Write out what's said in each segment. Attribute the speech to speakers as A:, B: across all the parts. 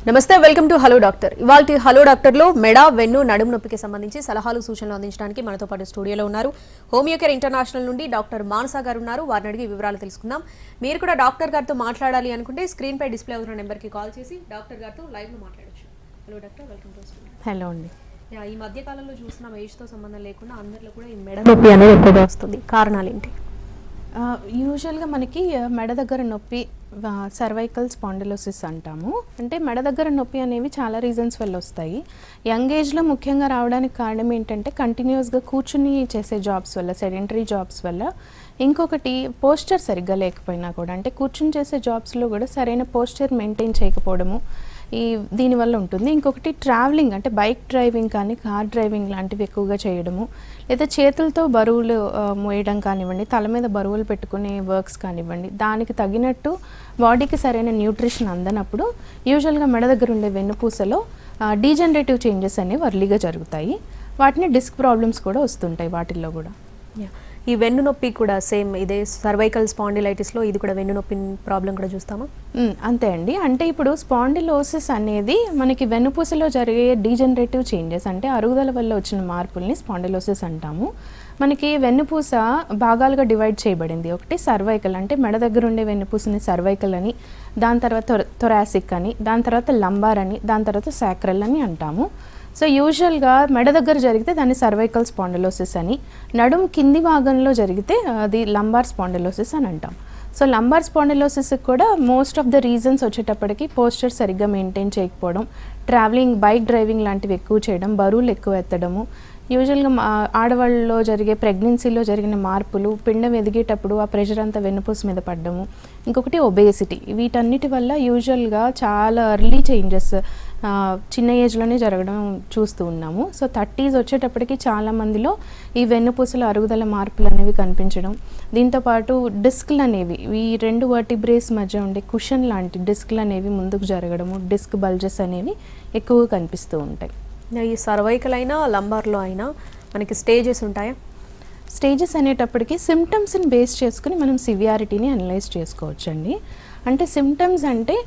A: నమస్తే, welcome to hello doctor. ఇవాల్టి hello డాక్టర్లో మెడ, వెన్ను, నడుము నొప్పికి సంబంధించి సలహాలు సూచనలు అందించడానికి మనతో పాటు స్టూడియోలో ఉన్నారు హోమియో కేర్ ఇంటర్నేషనల్ నుండి డాక్టర్ మానస గారు ఉన్నారు. వారిని అడిగి వివరాలు తెలుసుకుందాం. మీరు కూడా డాక్టర్ గారితో మాట్లాడాలి అనుకుంటే స్క్రీన్ పై డిస్ప్లే అవుతున్న నెంబర్కి కాల్ చేసి డాక్టర్ గారితో లైవ్లో మాట్లాడచ్చు. Hello doctor, welcome to studio.
B: Hello అండి.
A: ఈ మధ్య కాలంలో చూస్తున్నాం, ఏజ్తో సంబంధం లేకుండా అందరిలో కూడా ఈ మెడ నొప్పి అనేది ఎక్కువగా వస్తుంది. కారణాలు ఏంటి?
B: యూజువల్గా మనకి మెడ దగ్గర నొప్పి సర్వైకల్ స్పాండిలోసిస్ అంటాము. అంటే మెడ దగ్గర నొప్పి అనేవి చాలా రీజన్స్ వల్ల వస్తాయి. యంగ్ ఏజ్లో ముఖ్యంగా రావడానికి కారణం ఏంటంటే కంటిన్యూస్గా కూర్చుని చేసే జాబ్స్ వల్ల, సెడెంటరీ జాబ్స్ వల్ల. ఇంకొకటి పోస్చర్ సరిగ్గా లేకపోయినా కూడా, అంటే కూర్చుని చేసే జాబ్స్లో కూడా సరైన పోస్చర్ మెయింటైన్ చేయకపోవడము దీనివల్ల ఉంటుంది. ఇంకొకటి ట్రావెలింగ్, అంటే బైక్ డ్రైవింగ్ కానీ కార్ డ్రైవింగ్ లాంటివి ఎక్కువగా చేయడము, లేదా చేతులతో బరువులు మోయడం కానివ్వండి, తల మీద బరువులు పెట్టుకునే వర్క్స్ కానివ్వండి, దానికి తగినట్టు బాడీకి సరైన న్యూట్రిషన్ అందనప్పుడు యూజువల్గా మెడ దగ్గర ఉండే వెన్నుపూసలో డీజనరేటివ్ చేంజెస్ అనేవి అర్లీగా జరుగుతాయి. వాటిని డిస్క్ ప్రాబ్లమ్స్ కూడా వస్తుంటాయి వాటిల్లో కూడా.
A: ఈ వెన్ను నొప్పి కూడా సేమ్ ఇదే సర్వైకల్ స్పాండిలైటిస్లో ఇది కూడా వెన్ను నొప్పి ప్రాబ్లం కూడా చూస్తామా?
B: అంతే అండి. అంటే ఇప్పుడు స్పాండిలోసిస్ అనేది మనకి వెన్నుపూసలో జరిగే డీజనరేటివ్ చేంజెస్, అంటే అరుగుదల వల్ల వచ్చిన మార్పుల్ని స్పాండిలోసిస్ అంటాము. మనకి వెన్నుపూస భాగాలుగా డివైడ్ చేయబడింది. ఒకటి సర్వైకల్, అంటే మెడ దగ్గర ఉండే వెన్నుపూసని సర్వైకల్ అని, దాని తర్వాత థొరాసిక్ అని, దాని తర్వాత లంబార్ అని, దాని తర్వాత సాక్రల్ అని అంటాము. సో యూజువల్గా మెడ దగ్గర జరిగితే దాన్ని సర్వైకల్ స్పాండిలోసిస్ అని, నడుం కింది భాగంలో జరిగితే అది లంబార్ స్పాండిలోసిస్ అని అంటాం. సో లంబార్ స్పాండిలోసిస్కి కూడా మోస్ట్ ఆఫ్ ద రీజన్స్ వచ్చేటప్పటికి పోస్చర్ సరిగ్గా మెయింటైన్ చేయకపోవడం, ట్రావెలింగ్, బైక్ డ్రైవింగ్ లాంటివి ఎక్కువ చేయడం, బరువులు ఎక్కువ ఎత్తడము, యూజువల్గా ఆడవాళ్ళలో జరిగే ప్రెగ్నెన్సీలో జరిగిన మార్పులు, పిండం ఎదిగేటప్పుడు ఆ ప్రెషర్ అంతా వెన్నుపూస మీద పడ్డము, ఇంకొకటి ఒబేసిటీ, వీటన్నిటి వల్ల యూజువల్గా చాలా ఎర్లీ చేంజెస్ చిన్న ఏజ్లోనే జరగడం చూస్తూ ఉన్నాము. సో 30s వచ్చేటప్పటికి చాలామందిలో ఈ వెన్నుపూసల అరుగుదల మార్పులు అనేవి కనిపించడం, దీంతోపాటు డిస్క్లు అనేవి, ఈ రెండు వర్టిబ్రేస్ మధ్య ఉండే కుషన్ లాంటి డిస్క్లు అనేవి ముందుకు జరగడము, డిస్క్ బల్జెస్ అనేవి ఎక్కువగా కనిపిస్తూ ఉంటాయి.
A: ఈ సర్వైకల్ అయినా లంబార్లో అయినా మనకి స్టేజెస్ ఉంటాయా?
B: స్టేజెస్ అనేటప్పటికి సిమ్టమ్స్ని బేస్ చేసుకుని మనం సివియారిటీని అనలైజ్ చేసుకోవచ్చండి. అంటే సిమ్టమ్స్ అంటే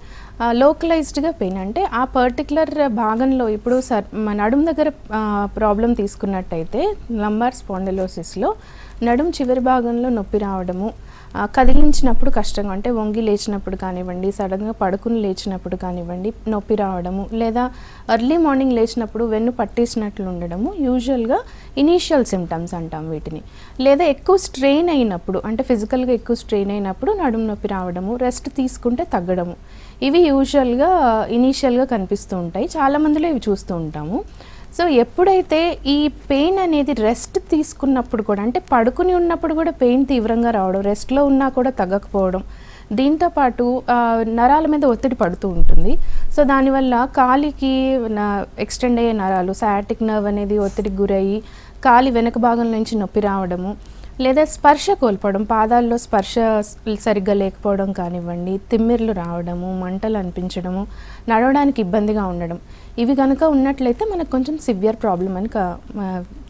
B: లోకలైజ్డ్గా పెయిన్, అంటే ఆ పర్టికులర్ భాగంలో, ఇప్పుడు నడుము దగ్గర ప్రాబ్లం తీసుకున్నట్టయితే లంబార్ స్పాండిలోసిస్లో నడుము చివరి భాగంలో నొప్పి రావడము, కదిలించినప్పుడు కష్టంగా, అంటే వంగి లేచినప్పుడు కానివ్వండి, సడన్గా పడుకుని లేచినప్పుడు కానివ్వండి నొప్పి రావడము, లేదా ఎర్లీ మార్నింగ్ లేచినప్పుడు వెన్ను పట్టేసినట్లు ఉండడము యూజువల్గా ఇనీషియల్ సిమ్టమ్స్ అంటాం వీటిని. లేదా ఎక్కువ స్ట్రెయిన్ అయినప్పుడు, అంటే ఫిజికల్గా ఎక్కువ స్ట్రెయిన్ అయినప్పుడు నడుము నొప్పి రావడము, రెస్ట్ తీసుకుంటే తగ్గడము, ఇవి యూజువల్గా ఇనీషియల్గా కనిపిస్తూ ఉంటాయి. చాలామందిలో ఇవి చూస్తూ ఉంటాము. సో ఎప్పుడైతే ఈ పెయిన్ అనేది రెస్ట్ తీసుకున్నప్పుడు కూడా, అంటే పడుకుని ఉన్నప్పుడు కూడా పెయిన్ తీవ్రంగా రావడం, రెస్ట్లో ఉన్నా కూడా తగ్గకపోవడం, దీంతోపాటు నరాల మీద ఒత్తిడి పడుతూ ఉంటుంది. సో దానివల్ల కాలికి ఎక్స్టెండ్ అయ్యే నరాలు, సయాటిక్ నర్వ్ అనేది ఒత్తిడికి గురయ్యి కాలి వెనక భాగం నుంచి నొప్పి రావడము, లేదా స్పర్శ కోల్పోవడం, పాదాల్లో స్పర్శ సరిగ్గా లేకపోవడం కానివ్వండి, తిమ్మిర్లు రావడము, మంటలు అనిపించడము, నడవడానికి ఇబ్బందిగా ఉండడం, ఇవి కనుక ఉన్నట్లయితే మనకు కొంచెం సివియర్ ప్రాబ్లం అని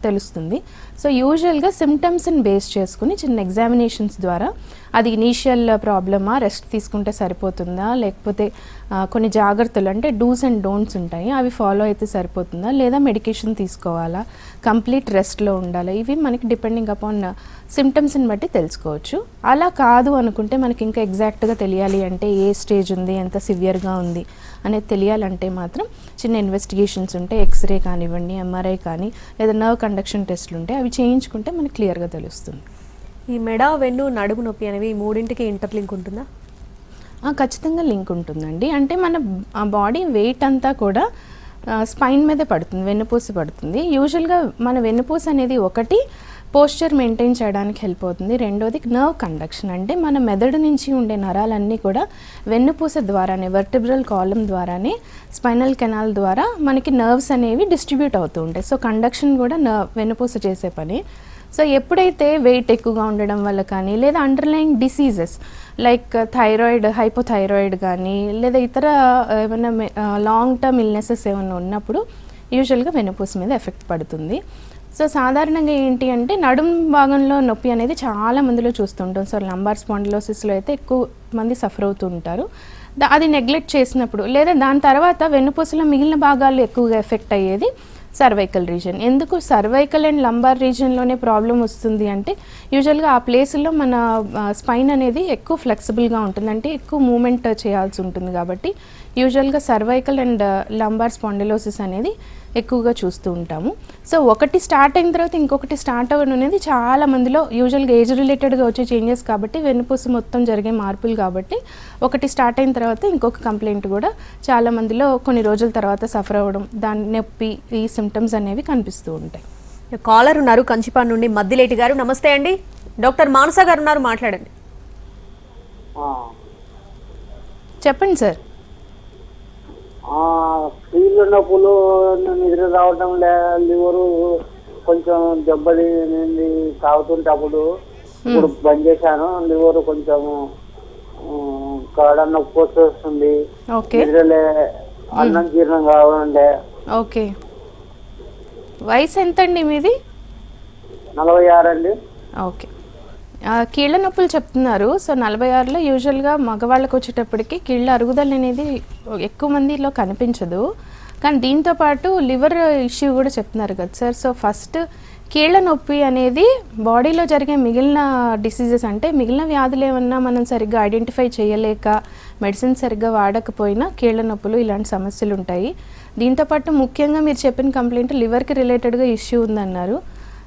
B: తెలుస్తుంది. సో యూజువల్గా సిమ్టమ్స్ని బేస్ చేసుకుని చిన్న ఎగ్జామినేషన్స్ ద్వారా అది ఇనీషియల్ ప్రాబ్లమా, రెస్ట్ తీసుకుంటే సరిపోతుందా, లేకపోతే కొన్ని జాగ్రత్తలు, అంటే డూస్ అండ్ డోంట్స్ ఉంటాయి, అవి ఫాలో అయితే సరిపోతుందా, లేదా మెడికేషన్ తీసుకోవాలా, కంప్లీట్ రెస్ట్లో ఉండాలా, ఇవి మనకి డిపెండింగ్ అపాన్ సిమ్టమ్స్ని బట్టి తెలుసుకోవచ్చు. అలా కాదు అనుకుంటే మనకి ఇంకా ఎగ్జాక్ట్గా తెలియాలి అంటే ఏ స్టేజ్ ఉంది, ఎంత సివియర్గా ఉంది అనేది తెలియాలంటే మాత్రం చిన్న ఇన్వెస్టిగేషన్స్ ఉంటాయి, ఎక్స్రే కానివ్వండి, ఎంఆర్ఐ కానీ, లేదా నర్వ్ కండక్షన్ టెస్ట్లు ఉంటాయి, అవి చేయించుకుంటే మనకి క్లియర్గా తెలుస్తుంది.
A: ఈ మెడ, వెన్ను, నడుము నొప్పి అనేవి ఈ మూడింటికి ఇంటర్లింక్ ఉంటుందా?
B: ఖచ్చితంగా లింక్ ఉంటుందండి. అంటే మన బాడీ వెయిట్ అంతా కూడా స్పైన్ మీదే పడుతుంది, వెన్నుపూస పడుతుంది. యూజువల్గా మన వెన్నుపూస అనేది ఒకటి పోస్చర్ మెయింటైన్ చేయడానికి హెల్ప్ అవుతుంది, రెండోది నర్వ్ కండక్షన్, అంటే మన మెదడు నుంచి ఉండే నరాలన్నీ కూడా వెన్నుపూస ద్వారానే, వర్టిబ్రల్ కాలమ్ ద్వారానే, స్పైనల్ కెనాల్ ద్వారా మనకి నర్వ్స్ అనేవి డిస్ట్రిబ్యూట్ అవుతూ ఉంటాయి. సో కండక్షన్ కూడా వెన్నుపూస చేసే పని. సో ఎప్పుడైతే వెయిట్ ఎక్కువగా ఉండడం వల్ల కానీ, లేదా underlying diseases like thyroid, hypothyroid కానీ, లేదా ఇతర ఏమైనా లాంగ్ టర్మ్ ఇల్నెసెస్ ఏమైనా ఉన్నప్పుడు యూజువల్గా వెన్నుపూస మీద ఎఫెక్ట్ పడుతుంది. సో సాధారణంగా ఏంటి అంటే నడుం భాగంలో నొప్పి అనేది చాలా మందిలో చూస్తుంటాం. సో లంబార్ స్పాండిలోసిస్లో అయితే ఎక్కువ మంది సఫర్ అవుతూ ఉంటారు. అది నెగ్లెక్ట్ చేసినప్పుడు, లేదా దాని తర్వాత వెన్నుపూసలో మిగిలిన భాగాలు ఎక్కువగా ఎఫెక్ట్ అయ్యేది సర్వైకల్ రీజన్. ఎందుకు సర్వైకల్ అండ్ లంబార్ రీజన్లోనే ప్రాబ్లం వస్తుంది అంటే యూజువల్గా ఆ ప్లేస్లో మన స్పైన్ అనేది ఎక్కువ ఫ్లెక్సిబుల్గా ఉంటుంది, అంటే ఎక్కువ మూమెంట్ చేయాల్సి ఉంటుంది. కాబట్టి యూజువల్గా సర్వైకల్ అండ్ లంబార్ స్పాండిలోసిస్ అనేది ఎక్కువగా చూస్తూ ఉంటాము. సో ఒకటి స్టార్ట్ అయిన తర్వాత ఇంకొకటి స్టార్ట్ అవ్వడం అనేది చాలా మందిలో యూజువల్గా ఏజ్ రిలేటెడ్గా వచ్చే చేంజెస్ కాబట్టి, వెన్నుపూస మొత్తం జరిగే మార్పులు కాబట్టి ఒకటి స్టార్ట్ అయిన తర్వాత ఇంకొక కంప్లైంట్ కూడా చాలా మందిలో కొన్ని రోజుల తర్వాత సఫర్ అవ్వడం, దాని నొప్పి, ఈ సిమ్టమ్స్ అనేవి కనిపిస్తూ ఉంటాయి.
A: కాలర్ ఉన్నారు కంచిపాడు నుండి మద్దిలేటి గారు. నమస్తే అండి, డాక్టర్ మానస గారు ఉన్నారు, మాట్లాడండి.
B: చెప్పండి సార్.
C: స్త్రీలు నొప్పులు, నిద్ర రావటం, లివరు కొంచెం దెబ్బతింది తాగుతుంటే అప్పుడు ఇప్పుడు బంద్ చేశాను. లివర్ కొంచెం కాడ నొప్పి వస్తుంది, నిద్రలే, అన్నం జీర్ణం కావాలంటే.
B: ఓకే, వయసు ఎంత అండి మీది?
C: 46 అండి.
B: ఓకే, కీళ్ళ నొప్పులు చెప్తున్నారు. సో 46లో యూజువల్గా మగవాళ్ళకి వచ్చేటప్పటికి కీళ్ళ అరుగుదల అనేది ఎక్కువ మందిలో కనిపించదు, కానీ దీంతోపాటు లివర్ ఇష్యూ కూడా చెప్తున్నారు కదా సార్. సో ఫస్ట్ కీళ్ళ నొప్పి అనేది బాడీలో జరిగే మిగిలిన డిసీజెస్, అంటే మిగిలిన వ్యాధులు ఏమన్నా మనం సరిగ్గా ఐడెంటిఫై చేయలేక మెడిసిన్ సరిగ్గా వాడకపోయినా కీళ్ళ నొప్పులు ఇలాంటి సమస్యలు ఉంటాయి. దీంతోపాటు ముఖ్యంగా మీరు చెప్పిన కంప్లైంట్ లివర్కి రిలేటెడ్గా ఇష్యూ ఉందన్నారు.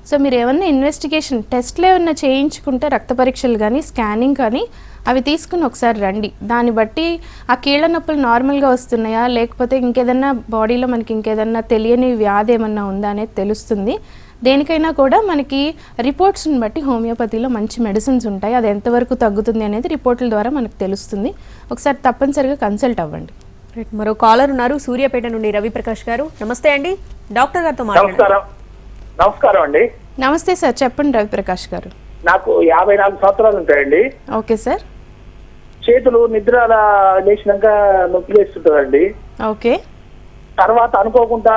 B: సో మీరు ఏమన్నా ఇన్వెస్టిగేషన్ టెస్ట్లు ఏమన్నా చేయించుకుంటే, రక్త పరీక్షలు కానీ స్కానింగ్ కానీ అవి తీసుకుని ఒకసారి రండి. దాన్ని బట్టి ఆ కీళ్ళ నొప్పులు నార్మల్గా వస్తున్నాయా, లేకపోతే ఇంకేదన్నా బాడీలో మనకి ఇంకేదన్నా తెలియని వ్యాధి ఏమన్నా ఉందా అనేది తెలుస్తుంది. దేనికైనా కూడా మనకి రిపోర్ట్స్ని బట్టి హోమియోపతిలో మంచి మెడిసిన్స్ ఉంటాయి, అది ఎంతవరకు తగ్గుతుంది అనేది రిపోర్టుల ద్వారా మనకు తెలుస్తుంది. ఒకసారి తప్పనిసరిగా కన్సల్ట్ అవ్వండి.
A: మరో కాలర్ ఉన్నారు సూర్యాపేట నుండి రవిప్రకాష్ గారు. నమస్తే అండి, డాక్టర్ గారితో మాట్లాడారు.
C: నమస్కారం అండి.
B: నమస్తే సార్, చెప్పండి రవిప్రకాష్ గారు.
C: నాకు 54 సంవత్సరాలు ఉంటాయండి.
B: Okay sir.
C: చేతులు నిద్ర లేచినాక నొప్పి లేస్తుంటారండి.
B: ఓకే.
C: తర్వాత అనుకోకుండా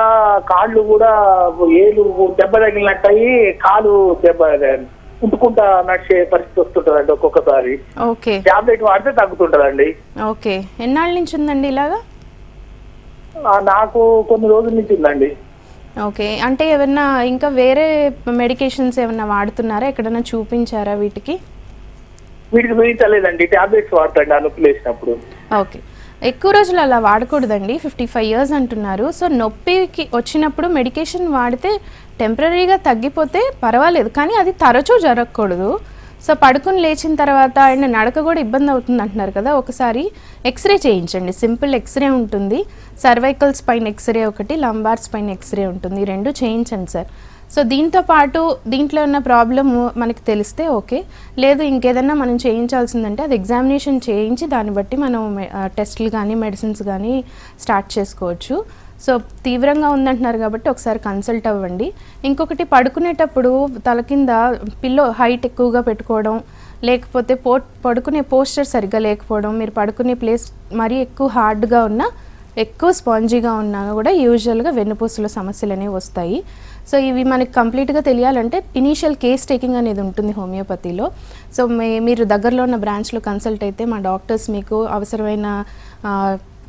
C: కాళ్ళు కూడా ఏలు దెబ్బ తగిలినట్టు అయ్యి కాలు దెబ్బ ఉంటుకుంటా నడిచే పరిస్థితి వస్తుంటదండి ఒక్కొక్కసారి.
B: ఓకే.
C: టాబ్లెట్ వాడితే తగ్గుతుంటదండి.
B: ఓకే, ఎన్నాళ్ళ నుంచి ఉందండి ఇలాగా?
C: నాకు కొన్ని రోజుల నుంచి ఉందండి.
B: ఓకే, అంటే ఏమన్నా ఇంకా వేరే మెడికేషన్స్ ఏమన్నా వాడుతున్నారా, ఎక్కడన్నా చూపించారా వీటికి?
C: వీటికి చూపించలేదండి, టాబ్లెట్స్ వాడతాండి ఆ నొప్పి లేచినప్పుడు.
B: ఓకే, ఎక్కువ రోజులు అలా వాడకూడదండి. 55 years అంటున్నారు. సో నొప్పికి వచ్చినప్పుడు మెడికేషన్ వాడితే టెంపరీగా తగ్గిపోతే పర్వాలేదు, కానీ అది తరచూ జరగకూడదు. సో పడుకుని లేచిన తర్వాత అండ్ నడక కూడా ఇబ్బంది అవుతుంది అంటున్నారు కదా, ఒకసారి ఎక్స్రే చేయించండి. సింపుల్ ఎక్స్రే ఉంటుంది, సర్వైకల్ స్పైన్ ఎక్స్రే ఒకటి, లంబార్ స్పైన్ ఎక్స్రే ఉంటుంది, 2 చేయించండి సార్. సో దీంతో పాటు దీంట్లో ఉన్న ప్రాబ్లమ్ మనకి తెలిస్తే ఓకే, లేదు ఇంకేదన్నా మనం చేయించాల్సిందంటే అది ఎగ్జామినేషన్ చేయించి దాన్ని బట్టి మనం టెస్టులు కానీ మెడిసిన్స్ కానీ స్టార్ట్ చేసుకోవచ్చు. సో తీవ్రంగా ఉందంటున్నారు కాబట్టి ఒకసారి కన్సల్ట్ అవ్వండి. ఇంకొకటి, పడుకునేటప్పుడు తల కింద పిల్లో హైట్ ఎక్కువగా పెట్టుకోవడం, లేకపోతే పడుకునే పోస్చర్ సరిగ్గా లేకపోవడం, మీరు పడుకునే ప్లేస్ మరీ ఎక్కువ హార్డ్గా ఉన్నా, ఎక్కువ స్పాంజీగా ఉన్నా కూడా యూజువల్గా వెన్నుపూసలో సమస్యలు అనేవి వస్తాయి. సో ఇవి మనకి కంప్లీట్గా తెలియాలంటే ఇనీషియల్ కేస్ టేకింగ్ అనేది ఉంటుంది హోమియోపతిలో. సో మీరు దగ్గరలో ఉన్న బ్రాంచ్లో కన్సల్ట్ అయితే మా డాక్టర్స్ మీకు అవసరమైన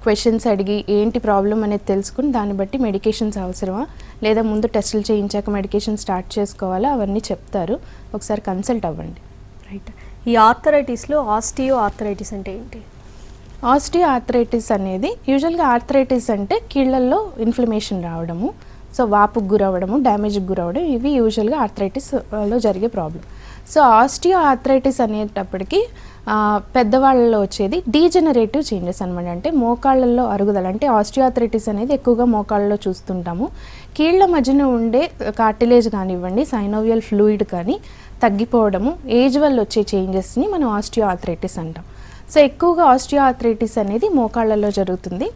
B: క్వశ్చన్స్ అడిగి ఏంటి ప్రాబ్లం అనేది తెలుసుకుని దాన్ని బట్టి మెడికేషన్స్ అవసరమా లేదా ముందు టెస్టులు చేయించాక మెడికేషన్ స్టార్ట్ చేసుకోవాలా అవన్నీ చెప్తారు. ఒకసారి కన్సల్ట్ అవ్వండి.
A: రైట్. ఈ ఆర్థరైటిస్లో ఆస్టియో ఆర్థరైటిస్ అంటే ఏంటి?
B: ఆస్టియో ఆర్థరైటిస్ అనేది యూజువల్గా ఆర్థరైటిస్ అంటే కీళ్ళల్లో ఇన్ఫ్లమేషన్ రావడము, సో వాపుకు గురవడము, డ్యామేజ్కి గురవడం, ఇవి యూజువల్గా ఆర్థరైటిస్లో జరిగే ప్రాబ్లం. సో ఆస్టియో ఆర్థరైటిస్ అనేటప్పటికి పెద్దవాళ్ళలో వచ్చేది డీజనరేటివ్ చేంజెస్ అనమాట. అంటే మోకాళ్ళల్లో అరుగుదల, అంటే ఆస్టియో ఆర్థరైటిస్ అనేది ఎక్కువగా మోకాళ్ళలో చూస్తుంటాము. కీళ్ళ మధ్యన ఉండే కార్టిలేజ్ కానివ్వండి, సైనోవియల్ ఫ్లూయిడ్ కానీ తగ్గిపోవడము, ఏజ్ వల్ల వచ్చే చేంజెస్ని మనం ఆస్టియో ఆర్థరైటిస్ అంటాం. సో ఎక్కువగా ఆస్టియో ఆర్థరైటిస్ అనేది మోకాళ్ళలో జరుగుతుంది,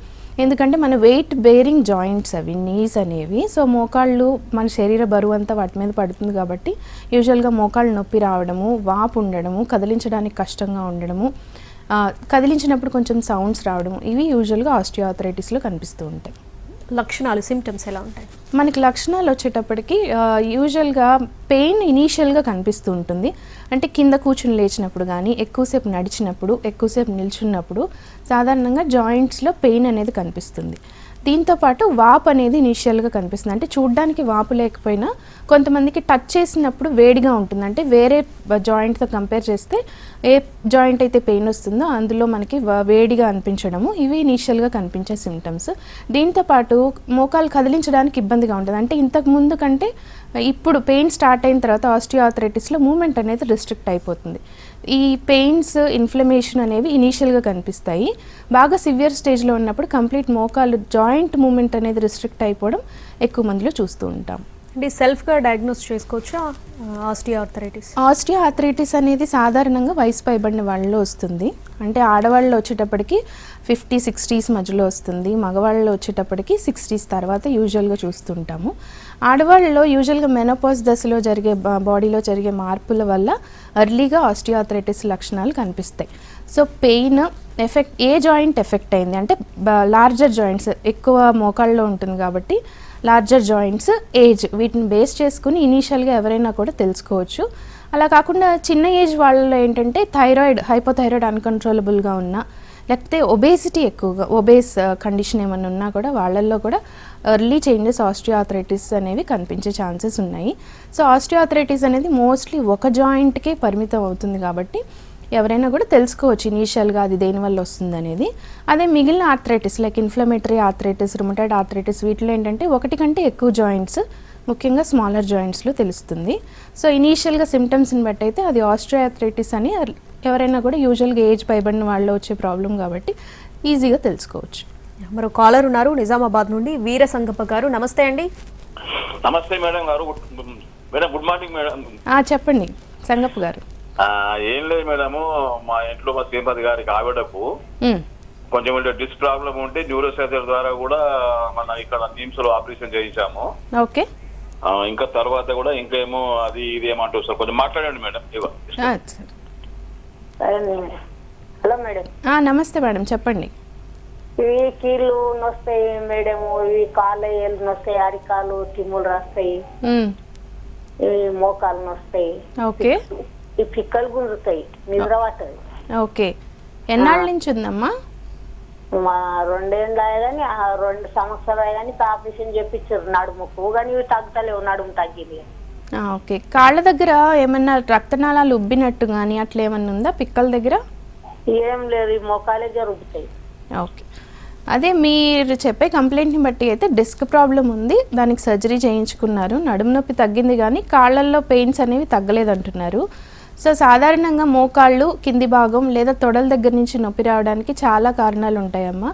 B: ఎందుకంటే మన వెయిట్ బేరింగ్ జాయింట్స్ అవి నీస్ అనేవి. సో మోకాళ్ళు మన శరీర బరువు అంతా వాటి మీద పడుతుంది కాబట్టి యూజువల్గా మోకాళ్ళు నొప్పి రావడము, వాపు ఉండడము, కదిలించడానికి కష్టంగా ఉండడము, కదిలించినప్పుడు కొంచెం సౌండ్స్ రావడము, ఇవి యూజువల్గా ఆస్టియో ఆర్థరైటిస్లో కనిపిస్తూ ఉంటాయి.
A: లక్షణాలు, సిమ్టమ్స్ ఎలా ఉంటాయి?
B: మనకి లక్షణాలు వచ్చేటప్పటికి యూజువల్గా పెయిన్ ఇనీషియల్గా కనిపిస్తూ ఉంటుంది. అంటే కింద కూర్చుని లేచినప్పుడు కానీ, ఎక్కువసేపు నడిచినప్పుడు, ఎక్కువసేపు నిల్చున్నప్పుడు సాధారణంగా జాయింట్స్లో పెయిన్ అనేది కనిపిస్తుంది. దీంతోపాటు వాపు అనేది ఇనీషియల్గా కనిపిస్తుంది. అంటే చూడ్డానికి వాపు లేకపోయినా కొంతమందికి టచ్ చేసినప్పుడు వేడిగా ఉంటుంది. అంటే వేరే జాయింట్తో కంపేర్ చేస్తే ఏ జాయింట్ అయితే పెయిన్ వస్తుందో అందులో మనకి వేడిగా అనిపించడము, ఇవి ఇనీషియల్గా కనిపించే సిమ్టమ్స్. దీంతోపాటు మోకాలు కదిలించడానికి ఇబ్బందిగా ఉంటుంది. అంటే ఇంతకు ముందు కంటే ఇప్పుడు పెయిన్ స్టార్ట్ అయిన తర్వాత ఆస్టియోఆర్థరైటిస్లో మూమెంట్ అనేది రిస్ట్రిక్ట్ అయిపోతుంది. ఈ పెయిన్స్, ఇన్ఫ్లమేషన్ అనేవి ఇనీషియల్గా కనిపిస్తాయి. బాగా సివియర్ స్టేజ్లో ఉన్నప్పుడు కంప్లీట్ మోకాలు జాయింట్ మూమెంట్ అనేది రిస్ట్రిక్ట్ అయిపోవడం ఎక్కువ మందిలో చూస్తూ ఉంటాం.
A: అంటే సెల్ఫ్గా డయాగ్నోస్ చేసుకోవచ్చా ఆస్టియోఆర్థరైటిస్?
B: ఆస్టియోఆర్థరైటిస్ అనేది సాధారణంగా వయసు పైబడిన వాళ్ళలో వస్తుంది. అంటే ఆడవాళ్ళలో వచ్చేటప్పటికి 50-60s మధ్యలో వస్తుంది, మగవాళ్ళలో వచ్చేటప్పటికి 60s తర్వాత యూజువల్గా చూస్తుంటాము. ఆడవాళ్ళలో యూజువల్గా మెనోపాజ్ దశలో జరిగే బాడీలో జరిగే మార్పుల వల్ల ఎర్లీగా ఆస్టియోఆర్థరైటిస్ లక్షణాలు కనిపిస్తాయి. సో పెయిన్ ఎఫెక్ట్ ఏ జాయింట్ ఎఫెక్ట్ అయింది అంటే లార్జర్ జాయింట్స్ ఎక్కువ మోకాళ్ళలో ఉంటుంది కాబట్టి లార్జర్ జాయింట్స్, ఏజ్, వీటిని బేస్ చేసుకుని ఇనీషియల్గా ఎవరైనా కూడా తెలుసుకోవచ్చు. అలా కాకుండా చిన్న ఏజ్ వాళ్ళలో ఏంటంటే థైరాయిడ్, హైపోథైరాయిడ్ అన్కంట్రోలబుల్గా ఉన్నా, లేకపోతే ఒబేసిటీ ఎక్కువగా, ఒబేస్ కండిషన్ ఏమైనా ఉన్నా కూడా వాళ్ళల్లో కూడా ఎర్లీ చేంజెస్ ఆస్టియోఆర్థరైటిస్ అనేవి కనిపించే ఛాన్సెస్ ఉన్నాయి. సో ఆస్టియోఆర్థరైటిస్ అనేది మోస్ట్లీ ఒక జాయింట్కే పరిమితం అవుతుంది కాబట్టి ఎవరైనా కూడా తెలుసుకోవచ్చు ఇనీషియల్గా అది దేనివల్ల వస్తుంది అనేది. అదే మిగిలిన arthritis like inflammatory arthritis, rheumatoid arthritis, వీటిలో ఏంటంటే ఒకటి కంటే ఎక్కువ జాయింట్స్, ముఖ్యంగా స్మాలర్ జాయింట్స్లో తెలుస్తుంది. సో ఇనీషియల్గా సిమ్టమ్స్ని బట్టి అయితే అది ఆస్టియోఆర్థరైటిస్ అని ఎవరైనా కూడా యూజువల్గా ఏజ్ పైబడిన వాళ్ళు వచ్చే ప్రాబ్లం కాబట్టి ఈజీగా తెలుసుకోవచ్చు.
A: మరో కాలర్ ఉన్నారు నిజామాబాద్ నుండి, వీర సంగప్ప గారు. నమస్తే అండి.
D: నమస్తే మేడం గారు. Madam good morning madam.
B: చెప్పండి సంగప్ప గారు.
D: ఏం లేదు మేడము, మా ఇంట్లో మా శ్రీమతి గారికి ఆవిడకు కొంచెం డిస్క్ ప్రాబ్లం ఉంటే న్యూరో సర్జరీ ద్వారా కూడా మన ఇక్కడ నిమ్స్ లో ఆపరేషన్ చేయించాము.
B: ఓకే.
D: ఇంకా తర్వాత కూడా ఇంకేమో అది ఇది ఏమంటారు సార్, కొంచెం మాట్లాడండి మేడం.
E: Hello madam.
B: నమస్తే మేడం, చెప్పండి.
E: ఇవి కీళ్ళు నొస్తాయి మేడం, ఇవి కాళ్ళు ఏళ్ళు నొస్తాయి, అరికాలు తిమ్ములు రాస్తాయి, ఇవి మోకాలు నొస్తాయి.
B: ఓకే.
E: ఈ పిక్కలు గుంజుతాయి, నిద్ర పట్టదు.
B: ఓకే. ఎన్నాళ్ళ నుంచి ఉందమ్మా?
E: మా 2 ఏళ్ళు కానీ 2 సంవత్సరాలు కానీ ఆపరేషన్ చేపించారు నడుముకు, కానీ ఇవి తగ్గుతలేవు, నడుము తగ్గింది.
B: ఓకే. కాళ్ళ దగ్గర ఏమన్నా రక్తనాళాలు ఉబ్బినట్టు కానీ అట్లా ఏమన్నా ఉందా పిక్కల దగ్గర?
E: ఏం లేదు, ఈ మోకాలే జరుగుతాయి.
B: ఓకే. అదే మీరు చెప్పే కంప్లైంట్ని బట్టి అయితే డిస్క్ ప్రాబ్లం ఉంది, దానికి సర్జరీ చేయించుకున్నారు, నడుము నొప్పి తగ్గింది కానీ కాళ్ళల్లో పెయిన్స్ అనేవి తగ్గలేదంటున్నారు. సో సాధారణంగా మోకాళ్ళు కింది భాగం లేదా తొడల దగ్గర నుంచి నొప్పి రావడానికి చాలా కారణాలు ఉంటాయమ్మా.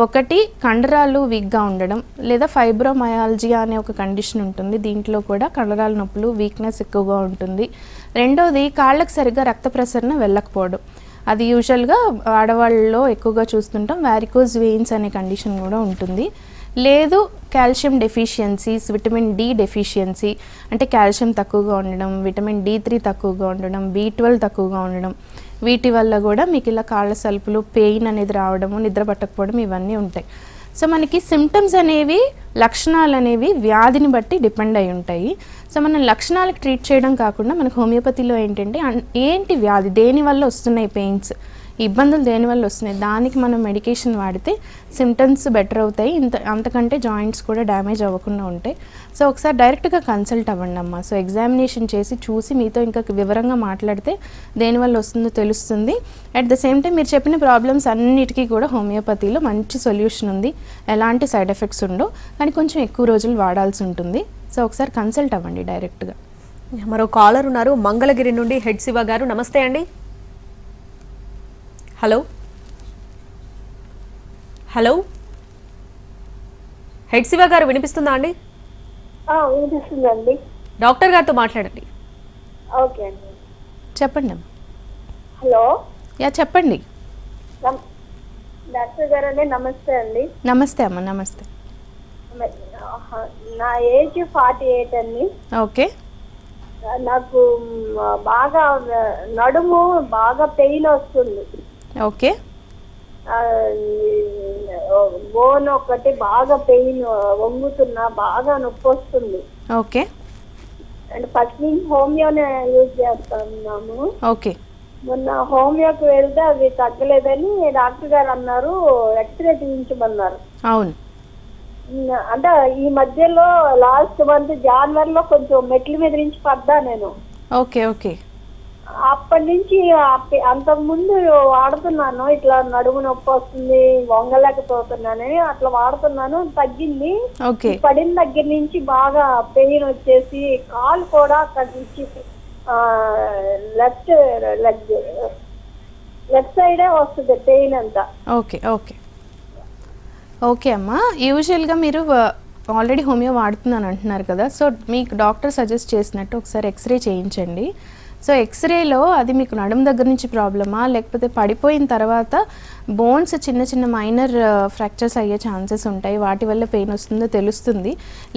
B: ఒకటి కండరాలు వీక్గా ఉండడం, లేదా ఫైబ్రోమయాల్జియా అనే ఒక కండిషన్ ఉంటుంది, దీంట్లో కూడా కండరాల నొప్పులు, వీక్నెస్ ఎక్కువగా ఉంటుంది. రెండోది కాళ్ళకు సరిగ్గా రక్త ప్రసరణ వెళ్ళకపోవడం, అది యూజువల్గా ఆడవాళ్ళలో ఎక్కువగా చూస్తుంటాం. వారికోజ్ వెయిన్స్ అనే కండిషన్ కూడా ఉంటుంది. లేదు calcium deficiencies, vitamin D deficiency, అంటే కాల్షియం తక్కువగా ఉండడం, విటమిన్ D3 తక్కువగా ఉండడం, B12 తక్కువగా ఉండడం, వీటి వల్ల కూడా మీకు ఇలా కాళ్ళ సలుపులు, పెయిన్ అనేది రావడము, నిద్ర పట్టకపోవడం, ఇవన్నీ ఉంటాయి. సో మనకి సిమ్టమ్స్ అనేవి, లక్షణాలు అనేవి వ్యాధిని బట్టి డిపెండ్ అయి ఉంటాయి. సో మనం లక్షణాలకు ట్రీట్ చేయడం కాకుండా మనకు హోమియోపతిలో ఏంటంటే ఏంటి వ్యాధి, దేనివల్ల వస్తున్నాయి పెయిన్స్, ఇబ్బందులు దేనివల్ల వస్తున్నాయి, దానికి మనం మెడికేషన్ వాడితే సిమ్టమ్స్ బెటర్ అవుతాయి, అంతకంటే జాయింట్స్ కూడా డ్యామేజ్ అవ్వకుండా ఉంటాయి. సో ఒకసారి డైరెక్ట్గా కన్సల్ట్ అవ్వండి అమ్మా. సో ఎగ్జామినేషన్ చేసి చూసి మీతో ఇంకా వివరంగా మాట్లాడితే దేనివల్ల వస్తుందో తెలుస్తుంది. అట్ ద సేమ్ టైం మీరు చెప్పిన ప్రాబ్లమ్స్ అన్నిటికీ కూడా హోమియోపతిలో మంచి సొల్యూషన్ ఉంది, ఎలాంటి సైడ్ ఎఫెక్ట్స్ ఉండవు, కానీ కొంచెం ఎక్కువ రోజులు వాడాల్సి ఉంటుంది. సో ఒకసారి కన్సల్ట్ అవ్వండి డైరెక్ట్గా.
A: మరో కాలర్ ఉన్నారు మంగళగిరి నుండి, హెడ్ శివ గారు. నమస్తే అండి. హలో హలో హెడ్ శివ గారు, వినిపిస్తుందా అండి?
E: వినిపిస్తుందండి.
A: డాక్టర్ గారితో మాట్లాడండి.
E: ఓకే అండి,
B: చెప్పండి అమ్మ.
E: హలో.
B: చెప్పండి
E: డాక్టర్ గారు అండి, నమస్తే అండి.
B: నమస్తే అమ్మ. నమస్తే.
E: నా ఏజ్ 48 అండి.
B: ఓకే.
E: నాకు బాగా నడుము బాగా పెయిన్ వస్తుంది.
B: ఓకే.
E: బోన్ ఒకటి బాగా పెయిన్, వంగుతున్నా, బాగా నొప్పి వస్తుంది.
B: ఓకే.
F: అండ్ ఫస్ట్ నుంచి హోమియోనే యూజ్ చేస్తున్నాము.
B: ఓకే.
F: మొన్న హోమియోకి వెళ్తే అవి తగ్గలేదని డాక్టర్ గారు అన్నారు, ఎక్స్రే తీయించమన్నారు.
B: అవును.
F: అంటే ఈ మధ్యలో లాస్ట్ మంత్ జనవరిలో కొంచెం మెట్ల మీద నుంచి పడ్డా నేను.
B: Okay okay.
F: అప్పటి నుంచి అంతకు ముందు వాడుతున్నాను, ఇట్లా నడుము నొప్పి వస్తుంది, వంగలేకపోతున్నానని అట్లా వాడుతున్నాను, తగ్గింది.
B: ఓకే.
F: పడిన దగ్గర నుంచి బాగా పెయిన్ వచ్చేసి కాలు కూడా అక్కడి నుంచి లెఫ్ట్ సైడే వస్తుంది పెయిన్ అంతా.
B: ఓకే ఓకే ఓకే అమ్మా. యూజువల్గా మీరు ఆల్రెడీ హోమియో వాడుతున్నాను అంటున్నారు కదా, సో మీకు డాక్టర్ సజెస్ట్ చేసినట్టు ఒకసారి ఎక్స్రే చేయించండి. సో ఎక్స్రేలో అది మీకు నడుము దగ్గర నుంచి ప్రాబ్లమా, లేకపోతే పడిపోయిన తర్వాత బోన్స్ చిన్న చిన్న మైనర్ ఫ్రాక్చర్స్ అయ్యే ఛాన్సెస్ ఉంటాయి, వాటి వల్ల పెయిన్ వస్తుందో తెలుస్తుంది.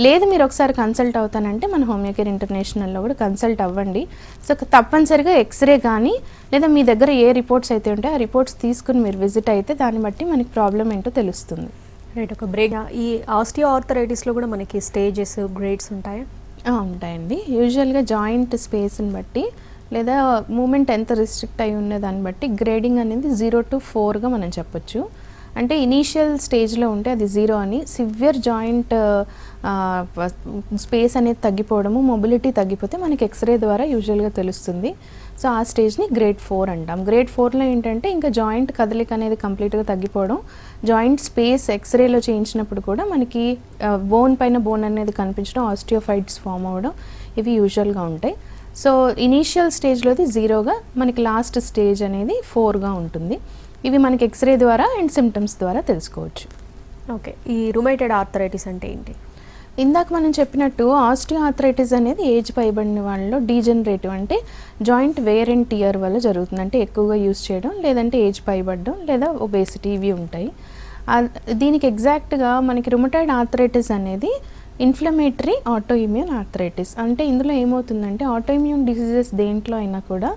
B: లేదు మీరు ఒకసారి కన్సల్ట్ అవుతానంటే మన హోమియో కేర్ ఇంటర్నేషనల్లో కూడా కన్సల్ట్ అవ్వండి. సో తప్పనిసరిగా ఎక్స్రే కానీ లేదా మీ దగ్గర ఏ రిపోర్ట్స్ అయితే ఉంటాయో ఆ రిపోర్ట్స్ తీసుకుని మీరు విజిట్ అయితే దాన్ని బట్టి మనకి ప్రాబ్లం ఏంటో తెలుస్తుంది.
A: రైట్. ఒక బ్రేక్. ఈ ఆస్టియోఆర్థరైటిస్లో కూడా మనకి స్టేజెస్, గ్రేడ్స్ ఉంటాయా?
B: ఉంటాయండి. యూజువల్గా జాయింట్ స్పేస్ని బట్టి లేదా మూమెంట్ ఎంత రిస్ట్రిక్ట్ అయి ఉన్న దాన్ని బట్టి గ్రేడింగ్ అనేది 0 to 4గా మనం చెప్పొచ్చు. అంటే ఇనీషియల్ స్టేజ్లో ఉంటే అది 0 అని, సివియర్ జాయింట్ స్పేస్ అనేది తగ్గిపోవడము, మొబిలిటీ తగ్గిపోతే మనకి ఎక్స్రే ద్వారా యూజువల్గా తెలుస్తుంది. సో ఆ స్టేజ్ని గ్రేడ్ 4 అంటాం. గ్రేడ్ 4లో ఏంటంటే ఇంకా జాయింట్ కదలిక అనేది కంప్లీట్గా తగ్గిపోవడం, జాయింట్ స్పేస్ ఎక్స్రేలో చేయించినప్పుడు కూడా మనకి బోన్ పైన బోన్ అనేది కనిపించడం, ఆస్టియోఫైట్స్ ఫామ్ అవ్వడం, ఇవి యూజువల్గా ఉంటాయి. సో ఇనీషియల్ స్టేజ్లోది 0గా, మనకి లాస్ట్ స్టేజ్ అనేది 4గా ఉంటుంది. ఇవి మనకి ఎక్స్రే ద్వారా అండ్ సిమ్టమ్స్ ద్వారా తెలుసుకోవచ్చు.
A: ఓకే. ఈ రుమేటెడ్ ఆర్థరైటిస్ అంటే ఏంటి?
B: ఇందాక మనం చెప్పినట్టు ఆస్టియోఆర్థరైటిస్ అనేది ఏజ్ పైబడిన వాళ్ళలో డీజనరేటివ్, అంటే జాయింట్ వేర్ అండ్ టియర్ వల్ల జరుగుతుంది. అంటే ఎక్కువగా యూజ్ చేయడం, లేదంటే ఏజ్ పైబడడం, లేదా ఒబేసిటీ, ఇవి ఉంటాయి. దీనికి ఎగ్జాక్ట్గా మనకి రుమటాయిడ్ ఆర్థరైటిస్ అనేది ఇన్ఫ్లమేటరీ ఆటోఇమ్యూన్ ఆర్థరైటిస్. అంటే ఇందులో ఏమవుతుందంటే ఆటోఇమ్యూన్ డిసీజెస్ దేంట్లో అయినా కూడా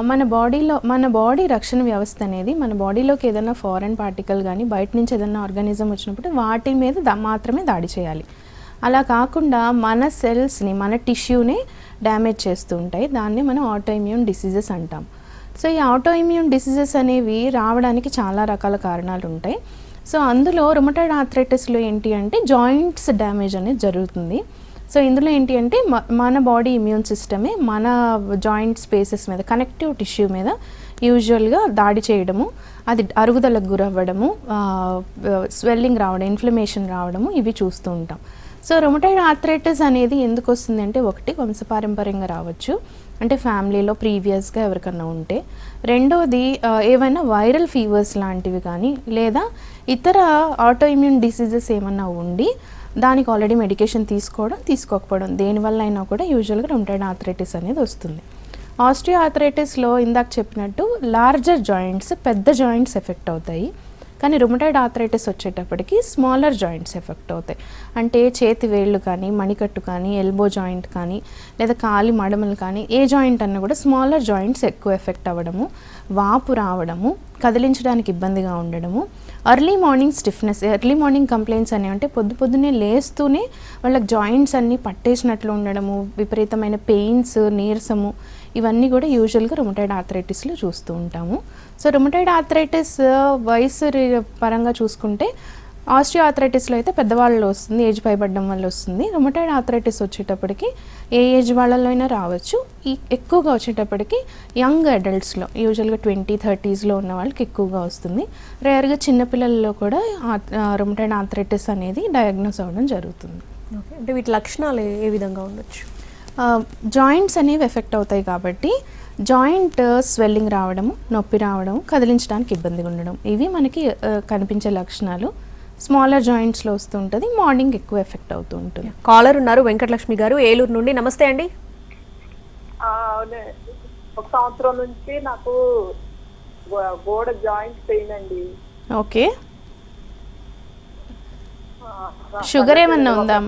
B: మన బాడీ రక్షణ వ్యవస్థ అనేది మన బాడీలోకి ఏదైనా ఫారెన్ పార్టికల్ కానీ బయట నుంచి ఏదైనా ఆర్గానిజం వచ్చినప్పుడు వాటి మీద మాత్రమే దాడి చేయాలి. అలా కాకుండా మన సెల్స్ని, మన టిష్యూని డ్యామేజ్ చేస్తూ ఉంటాయి. దాన్ని మనం ఆటోఇమ్యూన్ డిసీజెస్ అంటాం. సో ఈ ఆటోఇమ్యూన్ డిసీజెస్ అనేవి రావడానికి చాలా రకాల కారణాలు ఉంటాయి. సో అందులో రుమటాయిడ్ ఆర్థరైటిస్లో ఏంటి అంటే జాయింట్స్ డ్యామేజ్ అనేది జరుగుతుంది. సో ఇందులో ఏంటి అంటే మన బాడీ ఇమ్యూన్ సిస్టమే మన జాయింట్ స్పేసెస్ మీద, కనెక్టివ్ టిష్యూ మీద యూజువల్గా దాడి చేయడము, అది అరుగుదలకు గురవ్వడము, స్వెల్లింగ్ రావడం, ఇన్ఫ్లమేషన్ రావడము, ఇవి చూస్తూ ఉంటాం. సో రుమటాయిడ్ ఆర్థరైటిస్ అనేది ఎందుకు వస్తుంది అంటే, ఒకటి వంశపారంపర్యంగా రావచ్చు, అంటే ఫ్యామిలీలో ప్రీవియస్గా ఎవరికన్నా ఉంటే. రెండోది ఏవైనా వైరల్ ఫీవర్స్ లాంటివి కానీ, లేదా ఇతర ఆటోఇమ్యూన్ డిసీజెస్ ఏమన్నా ఉండి దానికి ఆల్రెడీ మెడికేషన్ తీసుకోకపోవడం, దేనివల్ల అయినా కూడా యూజువల్గా రుమటాయిడ్ ఆర్థరైటిస్ అనేది వస్తుంది. ఆస్టియోఆర్థరైటిస్లో ఇందాక చెప్పినట్టు లార్జర్ జాయింట్స్, పెద్ద జాయింట్స్ ఎఫెక్ట్ అవుతాయి. కానీ రుమటాయిడ్ ఆర్థరైటిస్ వచ్చేటప్పటికి స్మాలర్ జాయింట్స్ ఎఫెక్ట్ అవుతాయి. అంటే చేతి వేళ్ళు కానీ, మణికట్టు కానీ, ఎల్బో జాయింట్ కానీ, లేదా కాలి మడమలు కానీ, ఏ జాయింట్ అన్నా కూడా స్మాలర్ జాయింట్స్ ఎక్కువ ఎఫెక్ట్ అవ్వడము, వాపు రావడము, కదిలించడానికి ఇబ్బందిగా ఉండడము, early morning stiffness, early morning complaints అనేవి అంటే పొద్దున్నే లేస్తూనే వాళ్ళకి జాయింట్స్ అన్నీ పట్టేసినట్లు ఉండడము, విపరీతమైన పెయిన్స్, నీరసము, ఇవన్నీ కూడా యూజువల్గా రుమటాయిడ్ ఆర్థరైటిస్లో చూస్తూ ఉంటాము. సో రుమటాయిడ్ ఆర్థరైటిస్ వయసు పరంగా చూసుకుంటే ఆస్టియోఆర్థరైటిస్లో అయితే పెద్దవాళ్ళలో వస్తుంది, ఏజ్ పైబడడం వల్ల వస్తుంది. రుమటాయిడ్ ఆర్థరైటిస్ వచ్చేటప్పటికి ఏ ఏజ్ వాళ్ళలో అయినా రావచ్చు. ఎక్కువగా వచ్చేటప్పటికి యంగ్ అడల్ట్స్లో, యూజువల్గా 20-30sలో ఉన్న వాళ్ళకి ఎక్కువగా వస్తుంది. రేర్గా చిన్నపిల్లల్లో కూడా రుమటాయిడ్ ఆర్థరైటిస్ అనేది డయాగ్నోస్ అవ్వడం జరుగుతుంది.
A: ఓకే. అంటే వీటి లక్షణాలు ఏ విధంగా ఉండొచ్చు?
B: జాయింట్స్ అనేవి ఎఫెక్ట్ అవుతాయి కాబట్టి జాయింట్ స్వెల్లింగ్ రావడము, నొప్పి రావడము, కదిలించడానికి ఇబ్బందిగా ఉండడం, ఇవి మనకి కనిపించే లక్షణాలు. స్మాలర్ జాయింట్స్లో వస్తూ ఉంటుంది, మార్నింగ్ ఎక్కువ ఎఫెక్ట్ అవుతూ ఉంటుంది.
A: కాలర్ ఉన్నారు, వెంకటలక్ష్మి గారు, ఏలూరు నుండి. నమస్తే అండి.
G: ఒక సంవత్సరం నుంచి నాకు గోడ జాయింట్ పెయిన్ అండి.
B: ఓకే. షుగర్ ఏమన్నా ఉందా?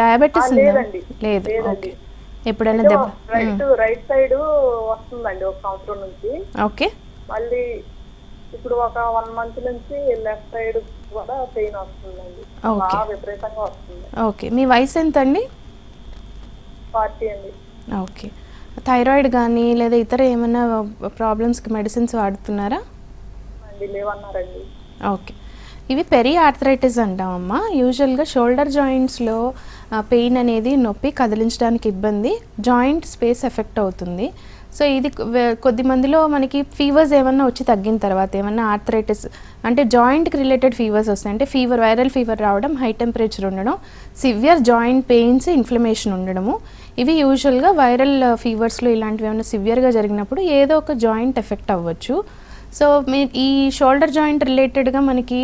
B: డయాబెటీస్ ఉందా? లేదు. ఓకే. ఎప్పుడైనా
G: రైట్ సైడ్ వస్తుందండి ఒక సంవత్సరం నుంచి.
B: ఓకే.
G: మళ్ళీ ఇప్పుడు ఒక 1 month నుంచి లెఫ్ట్ సైడ్ కూడా పెయిన్ వస్తుందండి, బాగా విపరీతంగా వస్తుంది.
B: ఓకే. మీ వయసు ఎంత అండి?
G: 40 అండి.
B: ఓకే. థైరాయిడ్ కానీ లేదా ఇతర ఏమైనా ప్రాబ్లమ్స్కి మెడిసిన్స్ వాడుతున్నారా?
G: అండి లేవన్నారండి.
B: ఓకే. ఇవి పెరి ఆర్థరైటిస్ అంటామమ్మా. యూజువల్గా షోల్డర్ జాయింట్స్లో పెయిన్ అనేది, నొప్పి, కదిలించడానికి ఇబ్బంది, జాయింట్ స్పేస్ ఎఫెక్ట్ అవుతుంది. సో ఇది కొద్ది మందిలో మనకి ఫీవర్స్ ఏమన్నా వచ్చి తగ్గిన తర్వాత ఏమన్నా ఆర్థరైటిస్ అంటే జాయింట్కి రిలేటెడ్ ఫీవర్స్ వస్తాయి. అంటే ఫీవర్, వైరల్ ఫీవర్ రావడం, హై టెంపరేచర్ ఉండడం, సివియర్ జాయింట్ పెయిన్స్, ఇన్ఫ్లమేషన్ ఉండడము, ఇవి యూజువల్గా వైరల్ ఫీవర్స్లో ఇలాంటివి ఏమైనా సివియర్గా జరిగినప్పుడు ఏదో ఒక జాయింట్ ఎఫెక్ట్ అవ్వచ్చు. సో ఈ షోల్డర్ జాయింట్ రిలేటెడ్గా మనకి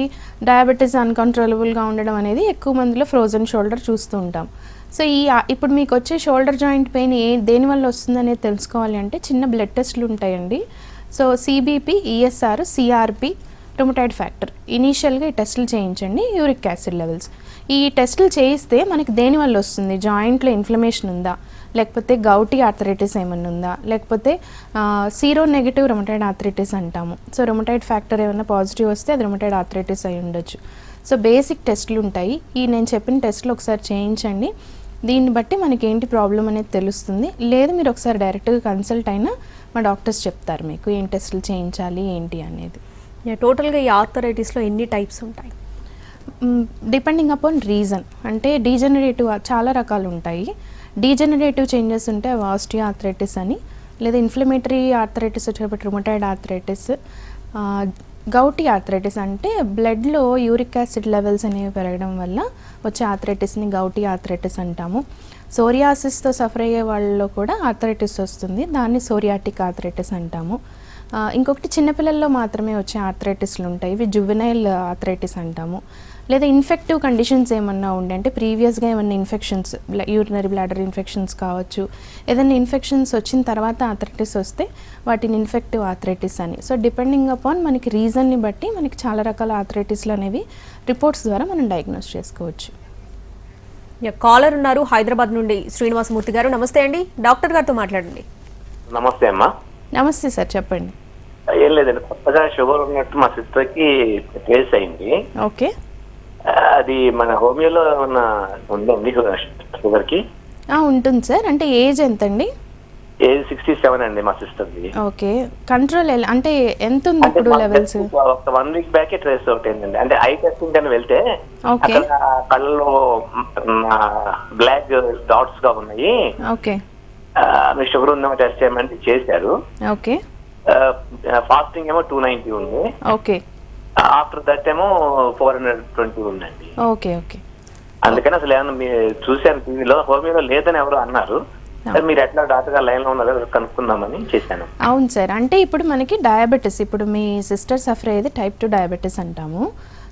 B: డయాబెటీస్ అన్కంట్రోలబుల్గా ఉండడం అనేది ఎక్కువ మందిలో ఫ్రోజన్ షోల్డర్ చూస్తూ ఉంటాం. సో ఇప్పుడు మీకు వచ్చే షోల్డర్ జాయింట్ పెయిన్ దేనివల్ల వస్తుందనేది తెలుసుకోవాలి అంటే చిన్న బ్లడ్ టెస్ట్లు ఉంటాయండి. So CBP, ESR, CRP, rheumatoid factor, ఇనీషియల్గా ఈ టెస్టులు చేయించండి. యూరిక్ యాసిడ్ లెవెల్స్, ఈ టెస్టులు చేయిస్తే మనకి దేనివల్ల వస్తుంది, జాయింట్లో ఇన్ఫ్లమేషన్ ఉందా, లేకపోతే గౌటీ ఆర్థరైటిస్ ఏమన్నా ఉందా, లేకపోతే సీరో నెగిటివ్ రుమటాయిడ్ ఆర్థరైటిస్ అంటాము. సో రుమటాయిడ్ ఫ్యాక్టర్ ఏమైనా పాజిటివ్ వస్తే అది రుమటాయిడ్ ఆర్థరైటిస్ అయి ఉండొచ్చు. సో బేసిక్ టెస్టులు ఉంటాయి. ఈ నేను చెప్పిన టెస్టులు ఒకసారి చేయించండి. దీన్ని బట్టి మనకి ఏంటి ప్రాబ్లం అనేది తెలుస్తుంది. లేదు మీరు ఒకసారి డైరెక్ట్గా కన్సల్ట్ అయినా మా డాక్టర్స్ చెప్తారు మీకు ఏం టెస్టులు చేయించాలి ఏంటి అనేది.
A: టోటల్గా ఈ ఆర్థరైటిస్లో ఎన్ని టైప్స్ ఉంటాయి?
B: Depending upon reason. అంటే డీజనరేటివ్ చాలా రకాలు ఉంటాయి. డీజనరేటివ్ చేంజెస్ ఉంటే ఆస్టియో ఆర్థరైటిస్ అని, లేదా ఇన్ఫ్లమేటరీ ఆర్థరైటిస్ వచ్చేటప్పుడు రుమటాయిడ్ ఆర్థరైటిస్. గౌటీ ఆర్థరైటిస్ అంటే బ్లడ్లో యూరిక్ యాసిడ్ లెవెల్స్ అనేవి పెరగడం వల్ల వచ్చే ఆర్థరైటిస్ని గౌటీ ఆర్థరైటిస్ అంటాము. సోరియాసిస్తో సఫర్ అయ్యే వాళ్ళలో కూడా ఆర్థరైటిస్ వస్తుంది, దాన్ని సోరియాటిక్ ఆర్థరైటిస్ అంటాము. ఇంకొకటి చిన్నపిల్లల్లో మాత్రమే వచ్చే ఆర్థరైటిస్లు ఉంటాయి, ఇవి జువెనైల్ ఆర్థరైటిస్ అంటాము. లేదా ఇన్ఫెక్టివ్ కండిషన్స్ ఏమన్నా ఉండే అంటే ప్రీవియస్గా ఏమన్నా ఇన్ఫెక్షన్స్, యూరినరీ బ్లాడర్ ఇన్ఫెక్షన్స్ కావచ్చు, ఏదైనా ఇన్ఫెక్షన్స్ వచ్చిన తర్వాత ఆర్థరైటిస్ వస్తే వాటిని ఇన్ఫెక్టివ్ ఆర్థరైటిస్ అని. సో డిపెండింగ్ అపాన్ మనకి రీజన్ని బట్టి మనకి చాలా రకాల ఆర్థరైటిస్లు అనేవి రిపోర్ట్స్ ద్వారా మనం డయాగ్నోస్ చేసుకోవచ్చు.
A: కాలర్ ఉన్నారు హైదరాబాద్ నుండి, శ్రీనివాసమూర్తి గారు. నమస్తే అండి, డాక్టర్ గారితో మాట్లాడండి.
C: నమస్తే అమ్మా.
B: నమస్తే సార్, చెప్పండి.
C: ఏం లేదండి, కొత్తగా షుగర్ ఉన్నట్టు మా సిస్టర్కి కేసు అయింది.
B: ఓకే.
C: అది మన హోమియోలో ఉన్న ఉందండి షుగర్కి?
B: ఉంటుంది సార్. అంటే ఏజ్ ఎంత అండి?
C: ఏజ్ 67 అండి మా సిస్టర్ది.
B: ఓకే. కంట్రోల్ అంటే ఎంత ఉంది ఇప్పుడు లెవెల్స్?
C: ఒక 1 వీక్ బ్యాక్ ట్రేస్ అవుట్ అయిందండి. అంటే ఐ టెస్టింగ్ అని వెళ్తే అక్కడ కళ్ళలో బ్లాక్ డాట్స్ గా ఉన్నాయి.
B: ఓకే.
C: మీకు షుగర్ ఉందేమో టెస్ట్ చేయమంటే చేశారు.
B: ఓకే.
C: ఫాస్టింగ్ ఏమో 290 ఉంది.
B: ఓకే.
C: ఆఫ్టర్ దట్ ఏమో 420 ఉందండి.
B: ఓకే. ఓకే.
C: అందుకని అసలు ఏమన్నా మీరు చూశాను టీవీలో, హోమియోలో లేదని ఎవరు అన్నారు. మీరు ఎట్లా డాక్టర్ గారు లైన్ లో ఉన్నారో కనుక్కుందామని చేశాను.
B: అవును సార్. అంటే ఇప్పుడు మనకి డయాబెటీస్, ఇప్పుడు మీ సిస్టర్ సఫర్ అయ్యేది టైప్ 2 డయాబెటీస్ అంటాము.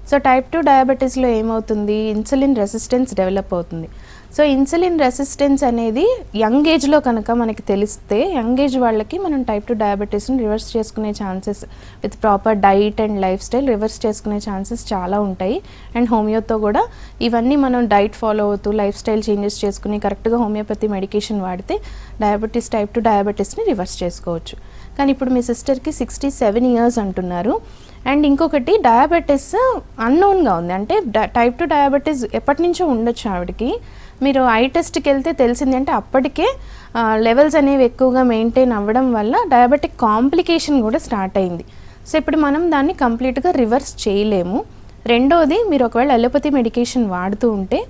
B: సో టైప్ 2 డయాబెటీస్లో ఏమవుతుంది, ఇన్సులిన్ రెసిస్టెన్స్ డెవలప్ అవుతుంది. సో ఇన్సులిన్ రెసిస్టెన్స్ అనేది యంగ్ ఏజ్లో కనుక మనకి తెలిస్తే, యంగ్ ఏజ్ వాళ్ళకి మనం టైప్ 2 డయాబెటీస్ని రివర్స్ చేసుకునే chances with proper diet and life style reverse చేసుకునే ఛాన్సెస్ చాలా ఉంటాయి. అండ్ హోమియోతో కూడా ఇవన్నీ మనం డైట్ ఫాలో అవుతూ లైఫ్ స్టైల్ చేంజెస్ చేసుకుని కరెక్ట్గా హోమియోపతి మెడికేషన్ వాడితే డయాబెటీస్ టైప్ 2 డయాబెటీస్ని రివర్స్ చేసుకోవచ్చు. కానీ ఇప్పుడు మీ సిస్టర్కి 67 ఇయర్స్ అంటున్నారు. అండ్ ఇంకొకటి డయాబెటీస్ అన్నోన్గా ఉంది. అంటే టైప్ 2 డయాబెటీస్ ఎప్పటి నుంచో ఉండొచ్చు ఆవిడకి. మీరు ఐ టెస్ట్కి వెళ్తే తెలిసింది అంటే అప్పటికే లెవెల్స్ అనేవి ఎక్కువగా మెయింటైన్ అవ్వడం వల్ల డయాబెటిక్ కాంప్లికేషన్ కూడా స్టార్ట్ అయింది. సో ఇప్పుడు మనం దాన్ని కంప్లీట్గా రివర్స్ చేయలేము. రెండోది, మీరు ఒకవేళ ఎలోపతి మెడికేషన్ వాడుతూ ఉంటే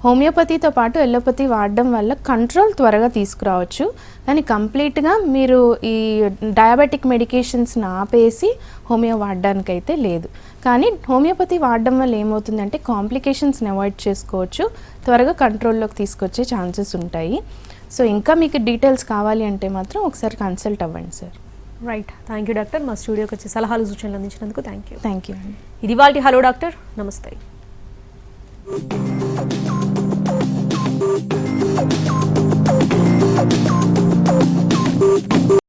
B: హోమియోపతితో పాటు ఎలోపతి వాడడం వల్ల కంట్రోల్ త్వరగా తీసుకురావచ్చు. కానీ కంప్లీట్గా మీరు ఈ డయాబెటిక్ మెడికేషన్స్ని ఆపేసి హోమియో వాడడానికైతే లేదు. కానీ హోమియోపతి వాడడం వల్ల ఏమవుతుందంటే కాంప్లికేషన్స్ని అవాయిడ్ చేసుకోవచ్చు, త్వరగా కంట్రోల్లోకి తీసుకొచ్చే ఛాన్సెస్ ఉంటాయి. సో ఇంకా మీకు డీటెయిల్స్ కావాలి అంటే మాత్రం ఒకసారి కన్సల్ట్ అవ్వండి sir.
A: Right, thank you doctor. మా స్టూడియోకి వచ్చి సలహాలు సూచనలు అందించినందుకు థ్యాంక్ యూ.
B: థ్యాంక్ యూ అండి.
A: ఇది వాళ్ళ హలో డాక్టర్. నమస్తే.